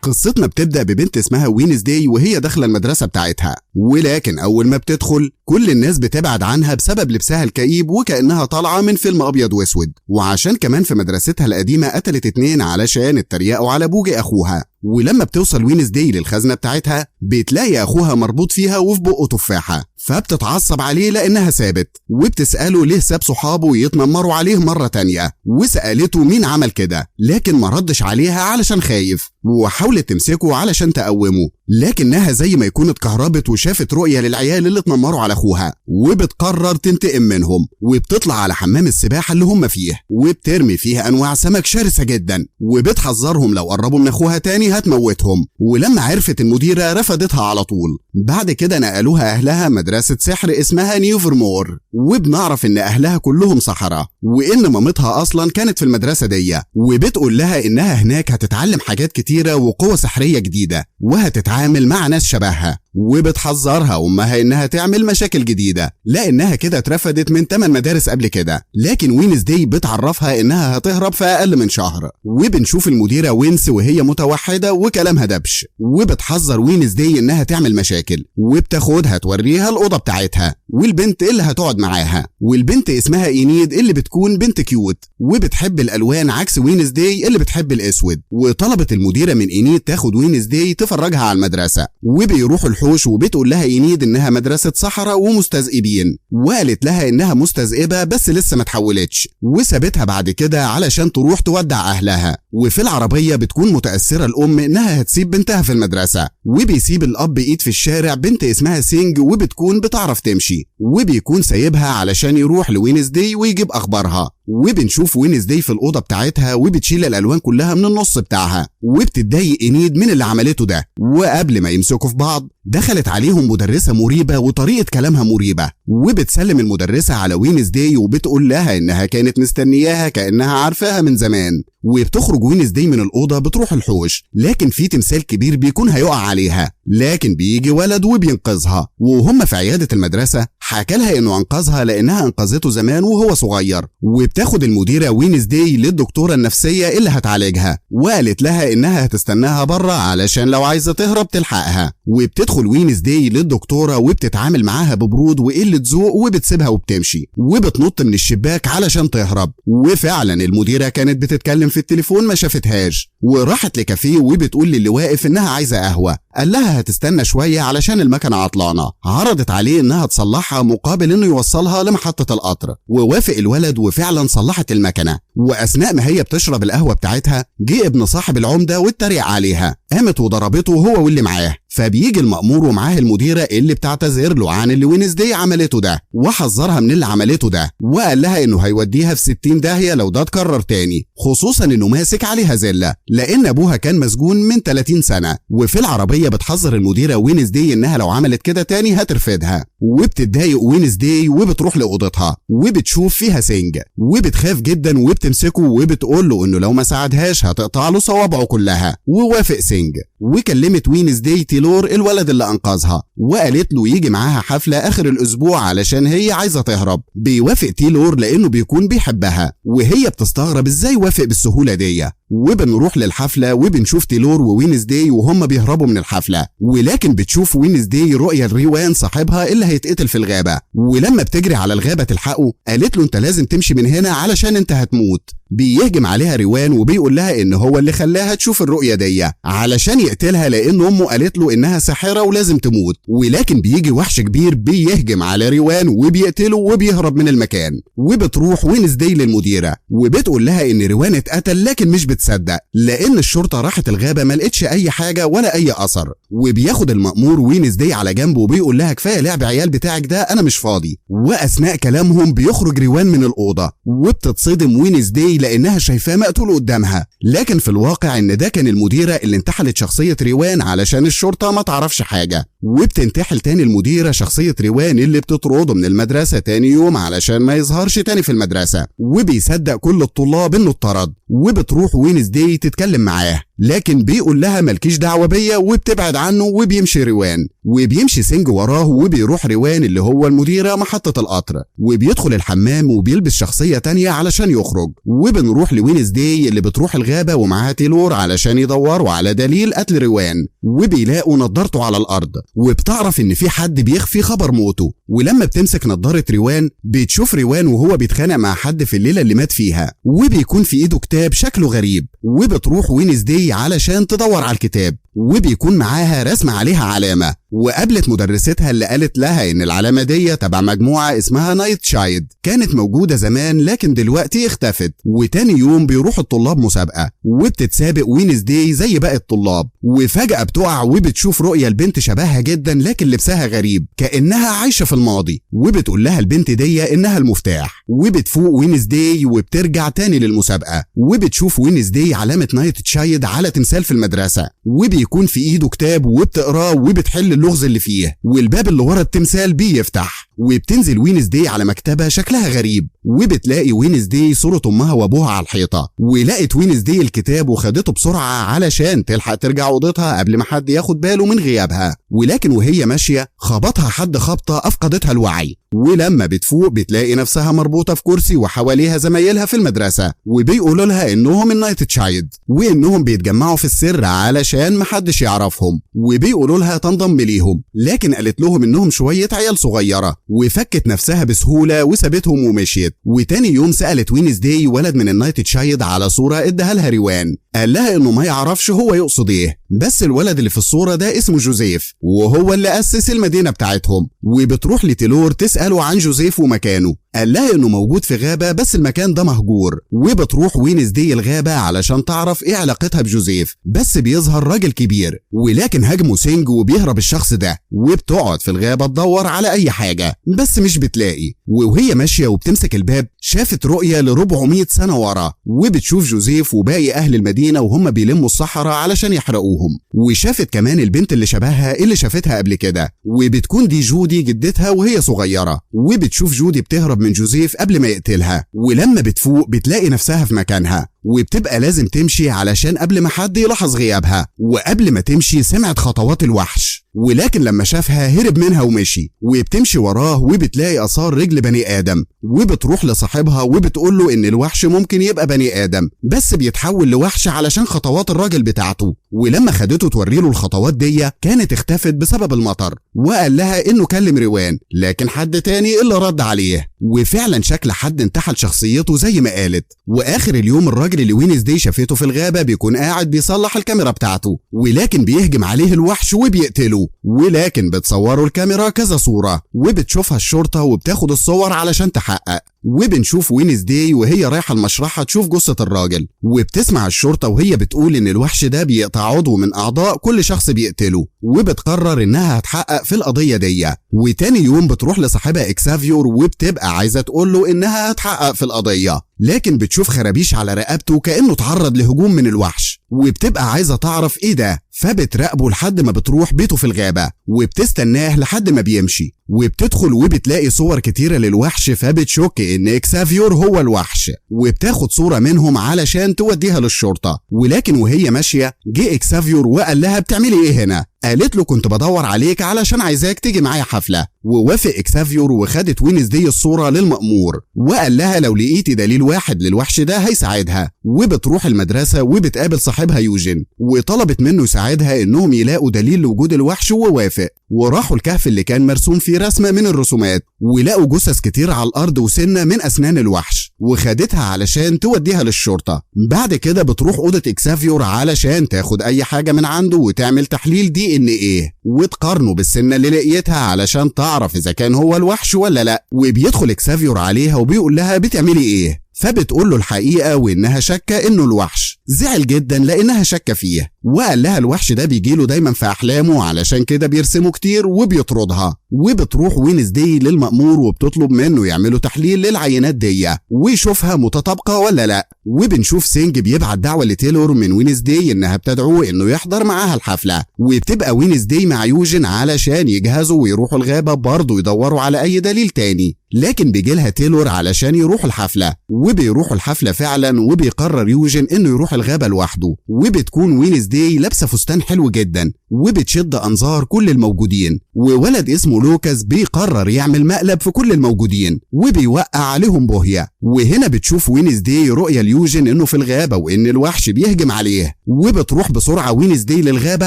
قصتنا بتبدأ ببنت اسمها وينزداي وهي داخلة المدرسة بتاعتها، ولكن أول ما بتدخل كل الناس بتبعد عنها بسبب لبسها الكئيب وكأنها طالعة من فيلم أبيض واسود، وعشان كمان في مدرستها القديمة قتلت 2 علشان اتريقوا على بوجي أخوها. ولما بتوصل وينزداي للخزنة بتاعتها بتلاقي أخوها مربوط فيها وفي بقه تفاحة، فبتتعصب عليه لأنها سابت، وبتسأله ليه ساب صحابه يتنمروا عليه مرة تانية، وسألته مين عمل كده، لكن ما ردش عليها علشان خايف، وحاولت تمسكه علشان تقومه، لكنها زي ما يكون اتكهربت وشافت رؤية للعيال اللي اتنمروا على أخوها، وبتقرر تنتقم منهم، وبتطلع على حمام السباحة اللي هم فيه، وبترمي فيه أنواع سمك شرسة جدا، وبتحذرهم لو قربوا من أخوها تاني هتموتهم. ولما عرفت المديرة رفضتها على طول. بعد كده نقلوها أهلها مدرسة سحر اسمها نيوفرمور، وبنعرف إن أهلها كلهم سحرة، وإن مامتها أصلا كانت في المدرسة دي، وبتقول لها إنها هناك هتتعلم حاجات كتيرة وقوة سحرية جديدة، وهتتعامل مع ناس شبهها، وبتحذرها أمها إنها تعمل مشاكل جديدة لأنها كده اترفدت من 8 مدارس قبل كده، لكن وينزداي بتعرفها إنها هتهرب في أقل من شهر. وبنشوف المديرة وينس وهي متوحدة وكلامها دبش، وبتحذر وينزداي إنها تعمل مشاكل، وبتاخدها توريها الأوضة بتاعتها والبنت اللي هتقعد معاها، والبنت اسمها إينيد اللي بتكون بنت كيوت وبتحب الألوان عكس وينزداي اللي بتحب الأسود. وطلبت المديرة من إينيد تاخد وينزداي تفرجها على المدرسة، وبيروحوا الحوش، وبتقول لها إينيد إنها مدرسة سحرة ومستذئبين، وقالت لها إنها مستذئبة بس لسه ما تحولتش، وسابتها بعد كده علشان تروح تودع أهلها. وفي العربية بتكون متأثرة الأم إنها هتسيب بنتها في المدرسة، وبيسيب الأب إيد في الشارع بنت اسمها سينج وبتكون بتعرف تمشي، وبيكون سايبها علشان يروح لوينزداي ويجيب أخبارها. وبنشوف وينزداي في الأوضة بتاعتها وبتشيل الألوان كلها من النص بتاعها، وبتتضايق إينيد من اللي عملته ده. وقبل ما يمسكوا في بعض دخلت عليهم مدرسة مريبة وطريقة كلامها مريبة، وبتسلم المدرسة على وينزداي وبتقول لها إنها كانت مستنياها كأنها عارفاها من زمان. وبتخرج وينزداي من الأوضة بتروح الحوش، لكن في تمثال كبير بيكون هيقع عليها، لكن بيجي ولد وبينقذها. وهم في عيادة المدرسة حكى لها إنه أنقذها لأنها أنقذته زمان وهو صغير. وبتاخد المديرة وينزداي للدكتورة النفسية اللي هتعالجها، وقالت لها إنها هتستناها بره علشان لو عايزة تهرب تلحقها. وبتدخل وينزداي للدكتورة وبتتعامل معاها ببرود وقلة ذوق، وبتسيبها وبتمشي، وبتنط من الشباك علشان تهرب. وفعلا المديرة كانت بتتكلم في التليفون ما شافتهاش، وراحت لكافيه وبتقول للي واقف إنها عايزة قهوة، قال لها هتستنى شوية علشان المكنة عطلانة. عرضت عليه إنها تصلحها مقابل إنه يوصلها لمحطة القطر، ووافق الولد وفعلا صلحت المكنة. وأثناء ما هي بتشرب القهوة بتاعتها جه ابن صاحب العمدة واتريق عليها، قامت وضربته هو واللي معاه. فبيجي المأمور ومعاه المديرة اللي بتعتذر له عن اللي وينزداي عملته ده، وحذرها من اللي عملته ده، وقال لها إنه هيوديها في 60 داهية لو ده اتكرر تاني، خصوصا إنه ماسك عليها زلة لأن أبوها كان مسجون من 30 سنة. وفي العربية بتحذر المديرة وينزداي إنها لو عملت كده تاني هترفدها، وبتتضايق وينزداي وبتروح لأوضتها وبتشوف فيها سينج، وبتخاف جدا وبتمسكه وبتقول له إنه لو ما ساعدهاش هتقطع له صوابعه كلها. ووافق سينج، وكلمت وينزداي تيلور الولد اللي أنقذها، وقالت له يجي معاها حفلة آخر الأسبوع علشان هي عايزة تهرب. بيوافق تيلور لأنه بيكون بيحبها، وهي بتستغرب إزاي وافق بالسهولة دي. وبنروح للحفلة وبنشوف تيلور ووينزداي وهم بيهربوا من الحفلة، ولكن بتشوف وينزداي رؤية الريوان صاحبها اللي هيتقتل في الغابة. ولما بتجري على الغابة تلحقه قالت له انت لازم تمشي من هنا علشان انت هتموت. بيهجم عليها ريوان وبيقول لها ان هو اللي خلاها تشوف الرؤية دي علشان يقتلها لان امه قالت له انها ساحرة ولازم تموت. ولكن بيجي وحش كبير بيهجم على ريوان وبيقتله وبيهرب من المكان. وبتروح وينزداي للمديرة وبتقول لها ان ريوان اتقتل، لكن مش بتصدق لان الشرطة راحت الغابة ما لقتش اي حاجة ولا اي اثر. وبياخد المأمور وينزداي على جنبه وبيقول لها كفاية لعب عيال بتاعك ده، انا مش فاضي. واثناء كلامهم بيخرج ريوان من الأوضة وبتتصدم وينزداي لانها شايفاه مقتول قدامها، لكن في الواقع ان ده كان المديرة اللي انتحلت شخصية ريوان علشان الشرطة ما تعرفش حاجة. وبتنتحل تاني المديرة شخصية ريوان اللي بتطرده من المدرسة تاني يوم علشان ما يظهرش تاني في المدرسة، وبيصدق كل الطلاب انه اتطرد. وبتروح وينزداي تتكلم معاه، لكن بيقول لها مالكيش دعوة بيا وبتبعد عنه وبيمشي روان. وبيمشي سينج وراه وبيروح روان اللي هو المديرة محطة القطر، وبيدخل الحمام وبيلبس شخصية تانية علشان يخرج. وبنروح لوينزداي اللي بتروح الغابة ومعاها تيلور علشان يدوروا على دليل قتل روان، وبيلاقوا نضارته على الأرض، وبتعرف إن في حد بيخفي خبر موته. ولما بتمسك نضارة روان بتشوف روان وهو بيتخانق مع حد في الليلة اللي مات فيها، وبيكون في إيده كتاب شكله غريب. وبتروح وينزداي علشان تدور على الكتاب، وبيكون معاها رسم عليها علامة. وقابلت مدرستها اللي قالت لها إن العلامة دي تبع مجموعة اسمها نايت تشايلد، كانت موجودة زمان لكن دلوقتي اختفت. وتاني يوم بيروح الطلاب مسابقة، وبتتسابق وينزداي زي باقي الطلاب، وفجأة بتقع وبتشوف رؤية البنت شبهها جدا لكن لبسها غريب كأنها عايشة في الماضي. وبتقول لها البنت دي إنها المفتاح. وبتفوق وينزداي وبترجع تاني للمسابقة، وبتشوف وينزداي علامة نايت تشايلد على تمثال في المدرسة، وبيكون في ايده كتاب وبتقراه وبتحل اللغز اللي فيه، والباب اللي ورا التمثال بيفتح. وبتنزل وينزداي على مكتبة شكلها غريب، وبتلاقي وينزداي صورة امها وابوها على الحيطة. ولقت وينزداي الكتاب وخدته بسرعة علشان تلحق ترجع اوضتها قبل ما حد ياخد باله من غيابها. ولكن وهي ماشية خبطها حد خبطة افقدتها الوعي، ولما بتفوق بتلاقي نفسها مربوطة في كرسي وحواليها زمايلها في المدرسة، وبيقولوا لها انهم النايت تشايلد وانهم بيتجمعوا في السر علشان محدش يعرفهم، وبيقولوا لها تنضم ليهم. لكن قالت لهم انهم شوية عيال صغيرة، وفكت نفسها بسهولة وسابتهم ومشيت. وتاني يوم سألت وينزداي ولد من النايت تشايلد على صورة ادها لها روان، قال لها انه ما يعرفش هو يقصد ايه، بس الولد اللي في الصورة ده اسمه جوزيف وهو اللي أسس المدينة بتاعتهم. وبتروح لتيلور تسأله عن جوزيف ومكانه، قال لها انه موجود في غابة بس المكان ده مهجور. وبتروح وينزداي الغابة علشان تعرف ايه علاقتها بجوزيف، بس بيظهر راجل كبير ولكن هاجمه سينج وبيهرب الشخص ده. وبتقعد في الغابة تدور على اي حاجة بس مش بتلاقي. وهي ماشية وبتمسك الباب شافت رؤية ل400 سنة ورا، وبتشوف جوزيف وباقي اهل المدينة وهم بيلموا الصحراء علشان يحرقوهم. وشافت كمان البنت اللي شبهها اللي شافتها قبل كده، وبتكون دي جودي جدتها وهي صغيرة. وبتشوف جودي بتهرب من جوزيف قبل ما يقتلها، ولما بتفوق بتلاقي نفسها في مكانها، وبتبقى لازم تمشي علشان قبل ما حد يلاحظ غيابها. وقبل ما تمشي سمعت خطوات الوحش، ولكن لما شافها هرب منها ومشي. وبتمشي وراه وبتلاقي آثار رجل بني آدم، وبتروح لصاحبها وبتقول له إن الوحش ممكن يبقى بني آدم بس بيتحول لوحش علشان خطوات الراجل بتاعته. ولما خدته توريله الخطوات دي كانت اختفت بسبب المطر، وقال لها إنه كلم روان لكن حد تاني اللي رد عليه. وفعلا شكل حد انتحل شخصيته زي ما قالت. وآخر اليوم الراجل اللي وينزداي شافته في الغابة بيكون قاعد بيصلح الكاميرا بتاعته، ولكن بيهجم عليه الوحش وبيقتله. ولكن بتصوروا الكاميرا كذا صورة وبتشوفها الشرطة وبتاخد الصور علشان تحقق. وبنشوف وينزداي وهي رايحة المشرحة تشوف جثة الراجل، وبتسمع الشرطة وهي بتقول إن الوحش ده بيقطع عضو من أعضاء كل شخص بيقتله، وبتقرر إنها هتحقق في القضية دي. وتاني يوم بتروح لصاحبها إكسافيور وبتبقى عايزة تقول له إنها هتحقق في القضية، لكن بتشوف خرابيش على رقبته كأنه تعرض لهجوم من الوحش، وبتبقى عايزة تعرف إيه ده. فبتراقبه لحد ما بتروح بيته في الغابة وبتستناه لحد ما بيمشي، وبتدخل وبتلاقي صور كتيرة للوحش، فبتشك إن إكسافيور هو الوحش وبتاخد صورة منهم علشان توديها للشرطة. ولكن وهي ماشية جه إكسافيور وقال لها بتعملي إيه هنا؟ قالت له كنت بدور عليك علشان عايزاك تيجي معايا حفلة. ووافق إكسافيور وخدت وينزداي الصورة للمأمور، وقال لها لو لقيتي دليل واحد للوحش ده هيساعدها. وبتروح المدرسة وبتقابل صاحبها يوجين وطلبت منه يساعدها إنهم يلاقوا دليل لوجود الوحش، ووافق. وراحوا الكهف اللي كان مرسوم فيه رسمة من الرسومات، ولقوا جثث كتير على الأرض وسنة من أسنان الوحش، وخدتها علشان توديها للشرطة. بعد كده بتروح أوضة إكسافيور علشان تاخد أي حاجة من عنده وتعمل تحليل DNA وتقارنه بالسنة اللي لقيتها علشان تعرف إذا كان هو الوحش ولا لأ. وبيدخل إكسافيور عليها وبيقول لها بتعملي إيه؟ فبتقول له الحقيقة وإنها شاكة إنه الوحش. زعل جدا لأنها شاكة فيه، وقال لها الوحش ده بيجيله دايما في أحلامه علشان كده بيرسمه كتير وبيطردها. وبتروح وينزداي للمأمور وبتطلب منه يعملوا تحليل للعينات دي ويشوفها متطابقة ولا لا. وبنشوف سينج بيبعت دعوة لتايلور من وينزداي انها بتدعوه انه يحضر معاها الحفلة، وبتبقى وينزداي مع يوجين علشان يجهزوا ويروحوا الغابة برضه يدوروا على اي دليل تاني. لكن بيجيلها تايلور علشان يروحوا الحفلة، وبيروحوا الحفلة فعلا. وبيقرر يوجين انه يروح الغابة لوحده، وبتكون وينزداي لابسة فستان حلو جدا وبتشد انظار كل الموجودين. وولد اسمه لوكاس بيقرر يعمل مقلب في كل الموجودين وبيوقع عليهم بوهية. وهنا بتشوف وينزداي رؤية ليوجين انه في الغابة وان الوحش بيهجم عليه، وبتروح بسرعة وينزداي للغابة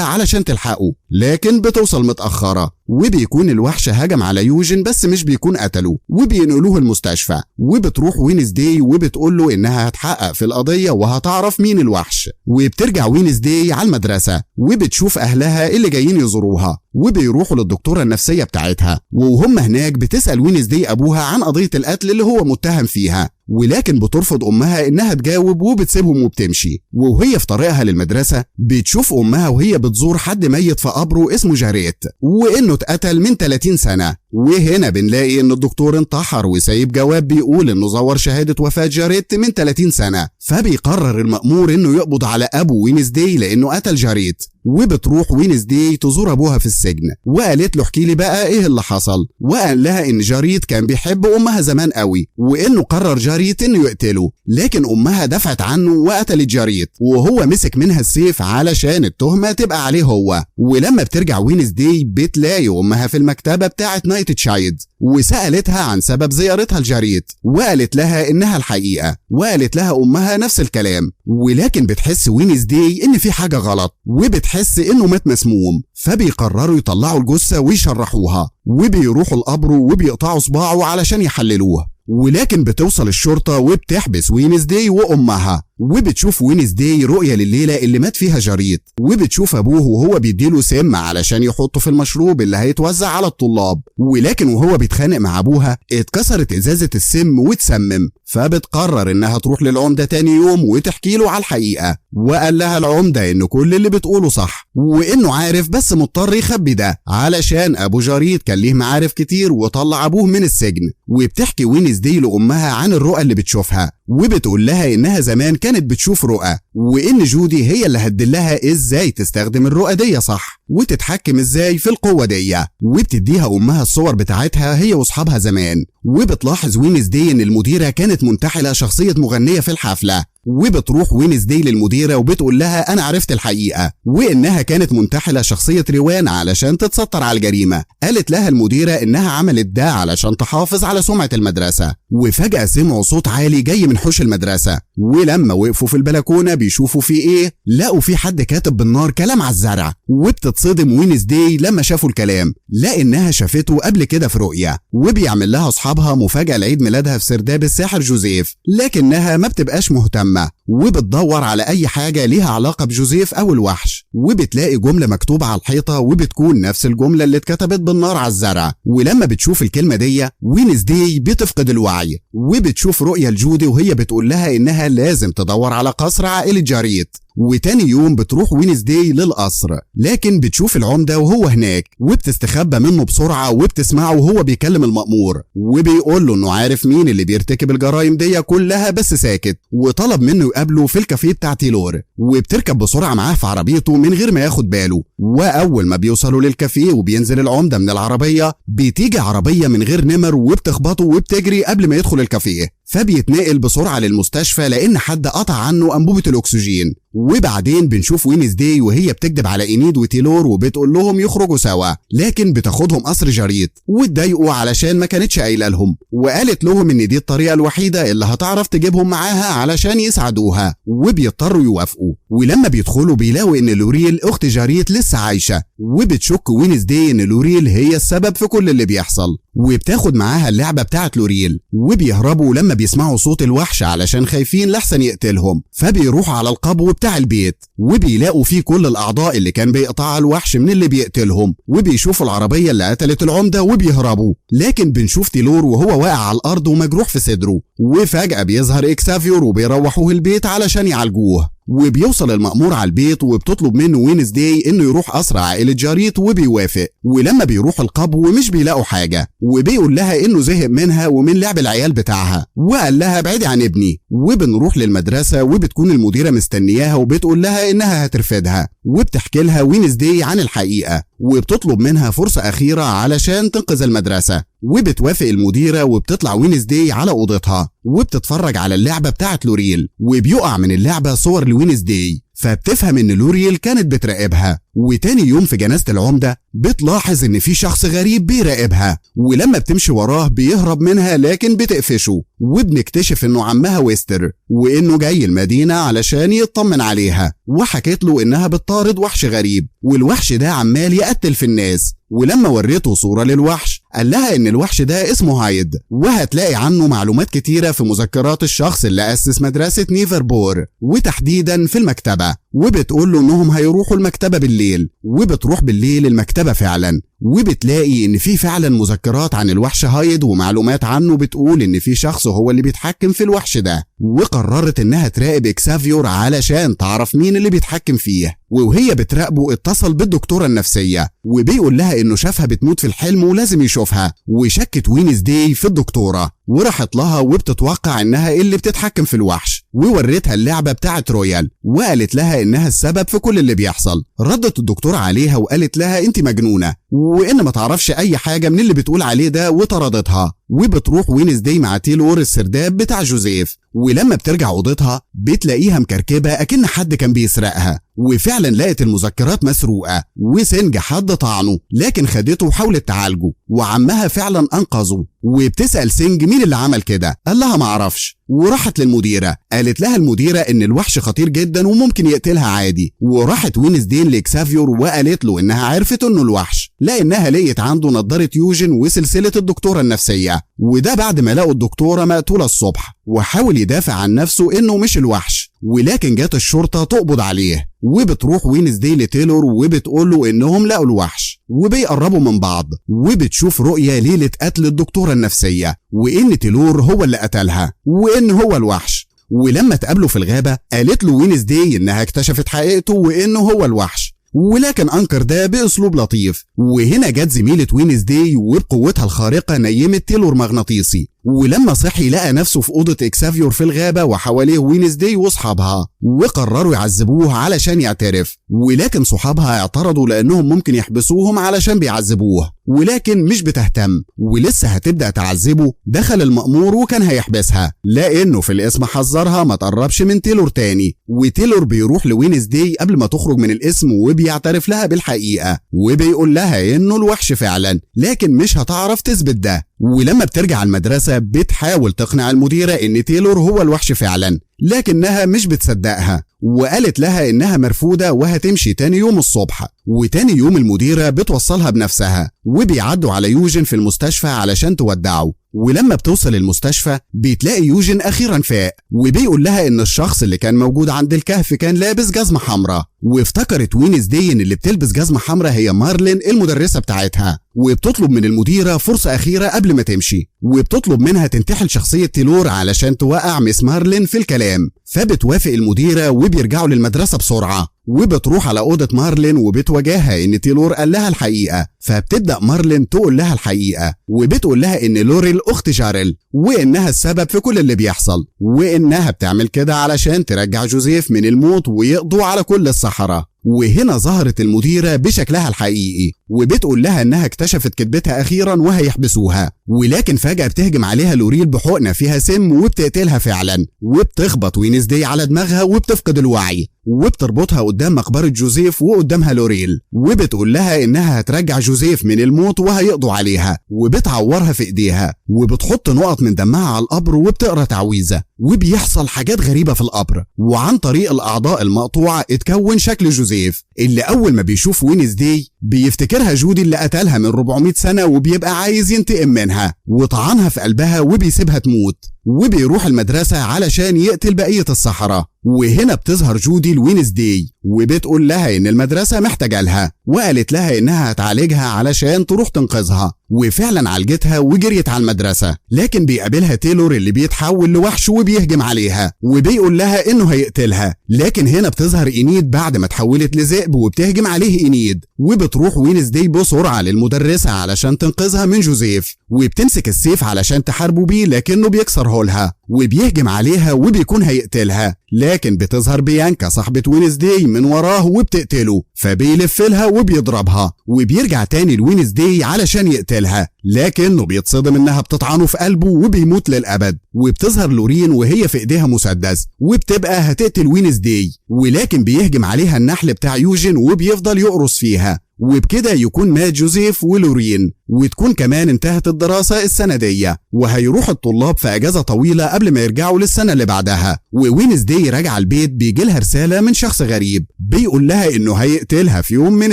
علشان تلحقه، لكن بتوصل متأخرة. وبيكون الوحش هجم على يوجين بس مش بيكون قتله، وبينقلوه المستشفى. وبتروح وينزداي وبتقول له انها هتحقق في القضية وهتعرف مين الوحش. وبترجع وينزداي على المدرسة وبتشوف اهلها اللي جايين يزوروها، وبيروحوا للدكتورة النفسية بتاعتها. وهم هناك بتسأل وينزداي ابوها عن قضية القتل اللي هو متهم فيها، ولكن بترفض امها انها تجاوب وبتسيبهم وبتمشي. وهي في طريقها للمدرسة بتشوف امها وهي بتزور حد ميت في قبره اسمه جاريت وانه اتقتل من 30 سنة. وهنا بنلاقي ان الدكتور انتحر وسايب جواب بيقول انه زور شهادة وفاة جاريت من 30 سنة. فبيقرر المأمور انه يقبض على ابو وينزداي لانه قتل جاريت. وبتروح وينزداي تزور ابوها في السجن، وقالت له احكي لي بقى ايه اللي حصل. وقال لها ان جاريت كان بيحب امها زمان قوي وانه قرر جاريت انه يقتله، لكن امها دفعت عنه وقتلت جاريت، وهو مسك منها السيف علشان التهمة تبقى عليه هو. ولما بترجع وينزداي بتلاقي امها في المكتبة بتاعة نايت تشايلد، وسألتها عن سبب زيارتها لجاريت، وقالت لها انها الحقيقة، وقالت لها امها نفس الكلام. ولكن بتحس وينزداي ان في حاجة غلط، وبتحس انه مات مسموم. فبيقرروا يطلعوا الجثة ويشرحوها، وبيروحوا القبر وبيقطعوا صباعه علشان يحللوه. ولكن بتوصل الشرطة وبتحبس وينزداي وأمها. وبتشوف وينزداي رؤية لليلة اللي مات فيها جاريت، وبتشوف أبوه وهو بيديله سم علشان يحطه في المشروب اللي هيتوزع على الطلاب. ولكن وهو بيتخانق مع أبوها اتكسرت إزازة السم وتسمم. فبتقرر إنها تروح للعمدة تاني يوم وتحكي له على الحقيقة. وقال لها العمدة إن كل اللي بتقوله صح، وإنه عارف بس مضطر يخبي ده علشان أبو جاريت كان ليه معارف كتير وطلع أبوه من السجن. وبتحكي وينزداي لأمها عن الرؤى اللي بتشوفها، وبتقول لها إنها زمان كانت بتشوف رؤى، وإن جودي هي اللي هتدلها إزاي تستخدم الرؤى دي صح وتتحكم إزاي في القوة دي. وبتديها أمها الصور بتاعتها هي وأصحابها زمان. وبتلاحظ وينزداي إن المديرة كانت منتحلة شخصية مغنية في الحفلة. وبتروح وينزداي للمديرة وبتقول لها أنا عرفت الحقيقة، وإنها كانت منتحلة شخصية روان علشان تتستر على الجريمة. قالت لها المديرة إنها عملت ده علشان تحافظ على سمعة المدرسة. وفجأة سمعوا صوت عالي جاي من حوش المدرسة، ولما وقفوا في البلكونة بيشوفوا في إيه، لقوا في حد كاتب بالنار كلام على الزرع. وبتتصدم وينزداي لما شافوا الكلام لأنها شافته قبل كده في رؤية. وبيعمل لها أصحابها مفاجأة لعيد ميلادها في سرداب الساحر جوزيف، لكنها ما بتبقاش مهتمة وبتدور على أي حاجة ليها علاقة بجوزيف أو الوحش. وبتلاقي جملة مكتوبة على الحيطة وبتكون نفس الجملة اللي اتكتبت بالنار على الزرع. ولما بتشوف الكلمة دي وينزداي بتفقد الوعي، وبتشوف رؤية لجودي وهي بتقول لها إنها لازم تدور على قصر عائلة جاريت. وتاني يوم بتروح وينزداي للقصر، لكن بتشوف العمدة وهو هناك وبتستخبى منه بسرعة وبتسمعه وهو بيكلم المأمور وبيقول له انه عارف مين اللي بيرتكب الجرائم دي كلها بس ساكت، وطلب منه يقابله في الكافيه بتاع تايلور. وبتركب بسرعة معاه في عربيته من غير ما ياخد باله. وأول ما بيوصلوا للكافيه وبينزل العمدة من العربية بتيجي عربية من غير نمر وبتخبطه وبتجري قبل ما يدخل الكافيه. فبيتنقل بسرعة للمستشفى لأن حد قطع عنه أنبوبة الأكسجين. وبعدين بنشوف وينزداي وهي بتكدب على إنيد وتايلور وبتقول لهم يخرجوا سوا، لكن بتاخدهم قصر جاريت واتضايقوا علشان ما كانتش قايله لهم، وقالت لهم إن دي الطريقة الوحيدة اللي هتعرف تجيبهم معاها علشان يساعدوها، وبيضطروا يوافقوا. ولما بيدخلوا بيلاقوا إن لوريل أخت جاريت لسه عايشة، وبتشك وينزداي إن لوريل هي السبب في كل اللي بيحصل، وبتاخد معاها اللعبة بتاعت لوريل. وبيهربوا لما بيسمعوا صوت الوحش علشان خايفين لحسن يقتلهم. فبيروحوا على القبو بتاع البيت وبيلاقوا فيه كل الأعضاء اللي كان بيقطعها الوحش من اللي بيقتلهم، وبيشوفوا العربية اللي قتلت العمدة وبيهربوا. لكن بنشوف تايلور وهو واقع على الأرض ومجروح في صدره، وفجأة بيظهر إكسافيور وبيروحوه البيت علشان يعالجوه. وبيوصل المأمور على البيت وبتطلب منه وينزداي انه يروح قصر عائلة جاريت وبيوافق. ولما بيروح القبو مش بيلاقوا حاجة، وبيقول لها انه زهق منها ومن لعب العيال بتاعها وقال لها ابعدي عن ابني. وبنروح للمدرسة وبتكون المديرة مستنياها وبتقول لها انها هترفدها، وبتحكي لها وينزداي عن الحقيقة وبتطلب منها فرصة أخيرة علشان تنقذ المدرسة. وبتوافق المديرة وبتطلع وينزداي على أوضتها وبتتفرج على اللعبة بتاعت لوريل، وبيقع من اللعبة صور لوينزداي، فبتفهم ان لوريل كانت بتراقبها. وتاني يوم في جنازة العمدة بتلاحظ ان في شخص غريب بيراقبها، ولما بتمشي وراه بيهرب منها لكن بتقفشه. وبنكتشف انه عمها ويستر وانه جاي المدينة علشان يطمن عليها، وحكيت له انها بتطارد وحش غريب والوحش ده عمال يقتل في الناس. ولما وريته صورة للوحش قال لها ان الوحش ده اسمه هايد، وهتلاقي عنه معلومات كتيرة في مذكرات الشخص اللي أسس مدرسة نيفربور وتحديدا في المكتبة. وبتقول له انهم هيروحوا المكتبة بالليل، وبتروح بالليل المكتبة فعلا وبتلاقي ان في فعلا مذكرات عن الوحش هايد ومعلومات عنه بتقول ان في شخص هو اللي بيتحكم في الوحش ده. وقررت انها تراقب اكسافيور علشان تعرف مين اللي بيتحكم فيه. وهي بتراقبه اتصل بالدكتورة النفسية وبيقول لها انه شافها بتموت في الحلم ولازم يشوفها. وشكت وينزداي في الدكتورة وراحت لها وبتتوقع انها اللي بتتحكم في الوحش، ووريتها اللعبة بتاعت رويال وقالت لها انها السبب في كل اللي بيحصل. ردت الدكتورة عليها وقالت لها انت مجنونة وان ما تعرفش اي حاجة من اللي بتقول عليه ده، وطردتها. وبتروح وينزداي مع تيلور السرداب بتاع جوزيف، ولما بترجع اوضتها بتلاقيها مكركبة اكن حد كان بيسرقها. وفعلا لقت المذكرات مسروقة وسنج حد طعنه لكن خدته وحاولت تعالجه، وعمها فعلا انقذه. وبتسأل سنج مين اللي عمل كده، قال لها معرفش. وراحت للمديرة قالت لها المديرة ان الوحش خطير جدا وممكن يقتلها عادي. وراحت وينزداي لاكسافيور وقالت له انها عرفت انه الوحش لانها لقيت عنده نظارة يوجن وسلسلة الدكتورة النفسية، وده بعد ما لقوا الدكتورة مقتولة الصبح. وحاول يدافع عن نفسه انه مش الوحش، ولكن جات الشرطة تقبض عليه. وبتروح وينزداي لتيلور وبتقول له انهم لقوا الوحش وبيقربوا من بعض. وبتشوف رؤية ليلة قتل الدكتورة النفسية وان تيلور هو اللي قتلها وان هو الوحش. ولما اتقابلوا في الغابة قالت له وينزداي انها اكتشفت حقيقته وانه هو الوحش، ولكن انكر ده باسلوب لطيف. وهنا جت زميلة وينزداي وبقوتها الخارقة نيمت تيلور مغناطيسي، ولما صحي لقى نفسه في أوضة إكسافيور في الغابة وحواليه وينزداي واصحابها، وقرروا يعذبوه علشان يعترف. ولكن صحابها اعترضوا لأنهم ممكن يحبسوهم علشان بيعذبوه، ولكن مش بتهتم ولسه هتبدأ تعذبه. دخل المأمور وكان هيحبسها لأنه في الاسم حذرها ما تقربش من تيلور تاني. وتيلور بيروح لوينزداي قبل ما تخرج من الاسم وبيعترف لها بالحقيقة وبيقول لها إنه الوحش فعلا، لكن مش هتعرف تثبت ده. ولما بترجع المدرسة بتحاول تقنع المديرة ان تيلور هو الوحش فعلا، لكنها مش بتصدقها وقالت لها انها مرفوضة وهتمشي تاني يوم الصبح. وتاني يوم المديرة بتوصلها بنفسها وبيعدوا على يوجن في المستشفى علشان تودعه. ولما بتوصل المستشفى بتلاقي يوجن اخيرا فاق وبيقول لها ان الشخص اللي كان موجود عند الكهف كان لابس جزمة حمراء. وافتكرت وينزداي ان اللي بتلبس جزمة حمراء هي مارلين المدرسة بتاعتها، وبتطلب من المديرة فرصة أخيرة قبل ما تمشي، وبتطلب منها تنتحل شخصية تيلور علشان توقع مس مارلين في الكلام. فبتوافق المديرة وبيرجعوا للمدرسة بسرعة، وبتروح على أوضة مارلين وبتواجهها إن تيلور قال لها الحقيقة. فبتبدأ مارلين تقول لها الحقيقة وبتقول لها إن لوريل أخت جاريل وإنها السبب في كل اللي بيحصل، وإنها بتعمل كده علشان ترجع جوزيف من الموت ويقضوا على كل السحرة. وهنا ظهرت المديرة بشكلها الحقيقي وبتقول لها انها اكتشفت كذبتها اخيرا وهيحبسوها. ولكن فجأة بتهجم عليها لوريل بحقنة فيها سم وبتقتلها فعلا، وبتخبط وينزداي على دماغها وبتفقد الوعي، وبتربطها قدام مقبرة جوزيف وقدامها لوريل وبتقول لها انها هترجع جوزيف من الموت وهيقضوا عليها، وبتعورها في ايديها وبتحط نقط من دمها على القبر وبتقرا تعويذة. وبيحصل حاجات غريبة في القبر، وعن طريق الاعضاء المقطوعة اتكون شكل جوزيف اللي اول ما بيشوف وينزداي بيفتكرها جودي اللي قتلها من 400 سنة وبيبقى عايز ينتقم منها، وطعنها في قلبها وبيسيبها تموت. وبيروح المدرسة علشان يقتل بقية السحرة. وهنا بتظهر جودي لوينزداي وبتقول لها إن المدرسة محتاجة لها، وقالت لها إنها هتعالجها علشان تروح تنقذها. وفعلا عالجتها وجريت على المدرسة، لكن بيقابلها تايلور اللي بيتحول لوحش وبيهجم عليها وبيقول لها إنه هيقتلها. لكن هنا بتظهر إنيد بعد ما اتحولت لذئب وبتهجم عليه إنيد، وبتروح وينزداي بسرعة للمدرسة علشان تنقذها من جوزيف، وبتمسك السيف علشان تحاربه بيه لكنه بيكسره لها وبيهجم عليها وبيكون هيقتلها. لكن بتظهر بيانكا صاحبة وينزداي من وراه وبتقتله، فبيلف لها وبيضربها وبيرجع تاني لوينزداي علشان يقتلها، لكنه بيتصدم انها بتطعنه في قلبه وبيموت للأبد. وبتظهر لورين وهي في ايديها مسدس وبتبقى هتقتل وينزداي، ولكن بيهجم عليها النحل بتاع يوجين وبيفضل يقرص فيها. وبكده يكون مات جوزيف ولورين، وتكون كمان انتهت الدراسة السنة دي، وهيروح الطلاب في اجازة طويلة قبل ما يرجعوا للسنة اللي بعدها. ووينزداي راجعة البيت بيجيلها رسالة من شخص غريب بيقول لها انه هيقتلها في يوم من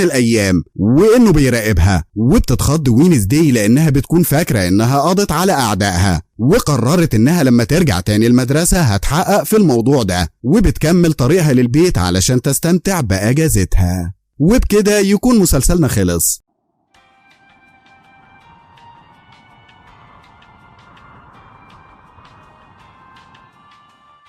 الايام وانه بيراقبها. وبتتخض وينزداي لانها بتكون فاكرة انها قضت على اعدائها، وقررت انها لما ترجع تاني المدرسة هتحقق في الموضوع ده، وبتكمل طريقها للبيت علشان تستمتع باجازتها. وبكده يكون مسلسلنا خلص.